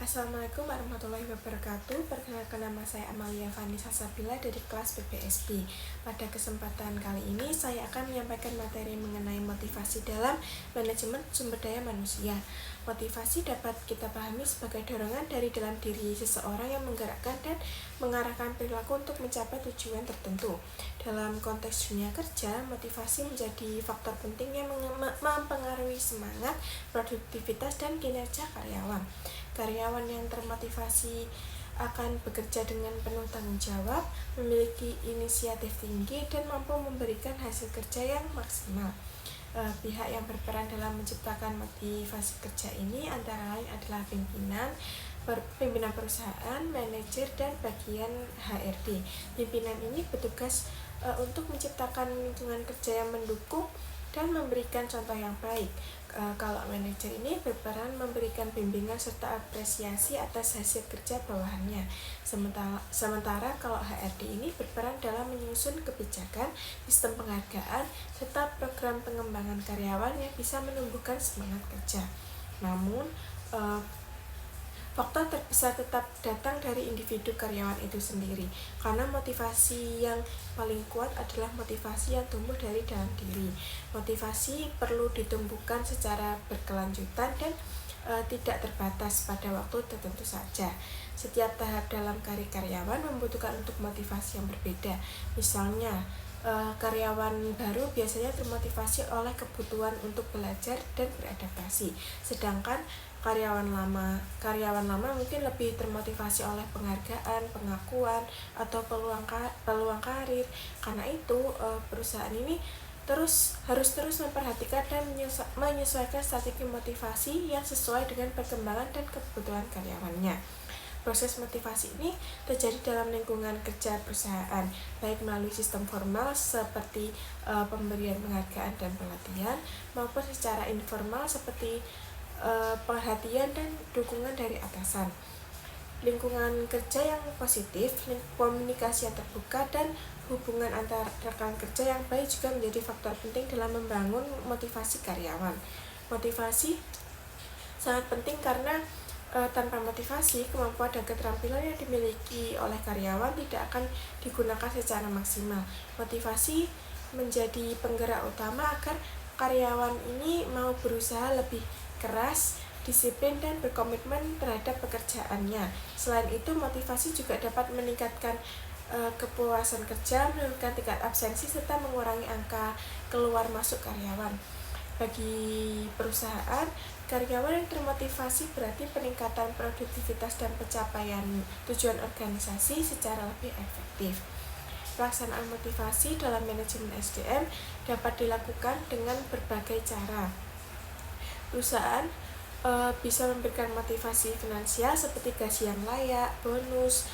Assalamualaikum warahmatullahi wabarakatuh. Perkenalkan, nama saya Amalia Vanessa Sabila dari kelas PPSB. Pada kesempatan kali ini saya akan menyampaikan materi mengenai motivasi dalam manajemen sumber daya manusia. Motivasi dapat kita pahami sebagai dorongan dari dalam diri seseorang yang menggerakkan dan mengarahkan perilaku untuk mencapai tujuan tertentu. Dalam konteks dunia kerja, motivasi menjadi faktor penting yang mempengaruhi semangat, produktivitas, dan kinerja karyawan. Karyawan yang termotivasi akan bekerja dengan penuh tanggung jawab, memiliki inisiatif tinggi, dan mampu memberikan hasil kerja yang maksimal. Pihak yang berperan dalam menciptakan motivasi kerja ini antara lain adalah pimpinan perusahaan, manajer, dan bagian HRD. Pimpinan ini bertugas untuk menciptakan lingkungan kerja yang mendukung dan memberikan contoh yang baik. Kalau manajer ini berperan memberikan bimbingan serta apresiasi atas hasil kerja bawahannya. Sementara kalau HRD ini berperan dalam menyusun kebijakan, sistem penghargaan, serta program pengembangan karyawan yang bisa menumbuhkan semangat kerja. Namun, faktor terbesar tetap datang dari individu karyawan itu sendiri, karena motivasi yang paling kuat adalah motivasi yang tumbuh dari dalam diri. Motivasi perlu ditumbuhkan secara berkelanjutan dan tidak terbatas pada waktu tertentu saja. Setiap tahap dalam karir karyawan membutuhkan untuk motivasi yang berbeda. Misalnya, karyawan baru biasanya termotivasi oleh kebutuhan untuk belajar dan beradaptasi, sedangkan karyawan lama mungkin lebih termotivasi oleh penghargaan, pengakuan, atau peluang karir. Karena itu, perusahaan ini harus terus memperhatikan dan menyesuaikan strategi motivasi yang sesuai dengan perkembangan dan kebutuhan karyawannya. Proses motivasi ini terjadi dalam lingkungan kerja perusahaan, baik melalui sistem formal seperti pemberian penghargaan dan pelatihan, maupun secara informal seperti perhatian dan dukungan dari atasan. Lingkungan kerja yang positif, komunikasi yang terbuka, dan hubungan antar rekan kerja yang baik juga menjadi faktor penting dalam membangun motivasi karyawan. Motivasi sangat penting karena tanpa motivasi, kemampuan dan keterampilan yang dimiliki oleh karyawan tidak akan digunakan secara maksimal. Motivasi menjadi penggerak utama agar karyawan ini mau berusaha lebih keras, disiplin, dan berkomitmen terhadap pekerjaannya. Selain itu, motivasi juga dapat meningkatkan kepuasan kerja, menurunkan tingkat absensi, serta mengurangi angka keluar masuk karyawan. Bagi perusahaan, karyawan yang termotivasi berarti peningkatan produktivitas dan pencapaian tujuan organisasi secara lebih efektif. Pelaksanaan motivasi dalam manajemen SDM dapat dilakukan dengan berbagai cara. Perusahaan bisa memberikan motivasi finansial seperti gaji yang layak, bonus,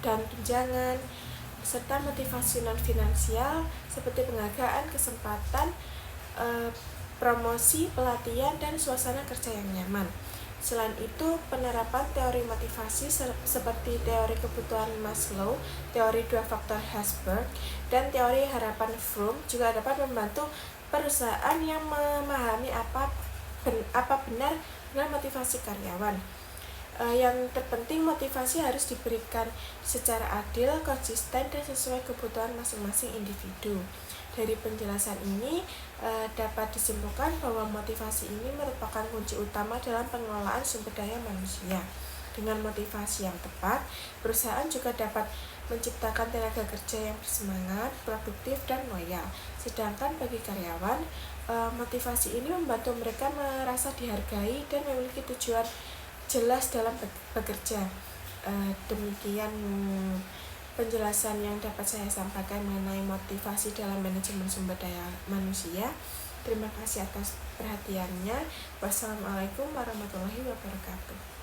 dan tunjangan, serta motivasi non-finansial seperti penghargaan, kesempatan, promosi, pelatihan, dan suasana kerja yang nyaman. Selain itu, penerapan teori motivasi seperti teori kebutuhan Maslow, teori dua faktor Herzberg, dan teori harapan Fromm juga dapat membantu perusahaan yang memahami apa benar motivasi karyawan. Yang terpenting, motivasi harus diberikan secara adil, konsisten, dan sesuai kebutuhan masing-masing individu. Dari penjelasan ini dapat disimpulkan bahwa motivasi ini merupakan kunci utama dalam pengelolaan sumber daya manusia. Dengan motivasi yang tepat, perusahaan juga dapat menciptakan tenaga kerja yang bersemangat, produktif, dan loyal. Sedangkan bagi karyawan, motivasi ini membantu mereka merasa dihargai dan memiliki tujuan jelas dalam bekerja. Demikian penjelasan yang dapat saya sampaikan mengenai motivasi dalam manajemen sumber daya manusia. Terima kasih atas perhatiannya. Wassalamualaikum warahmatullahi wabarakatuh.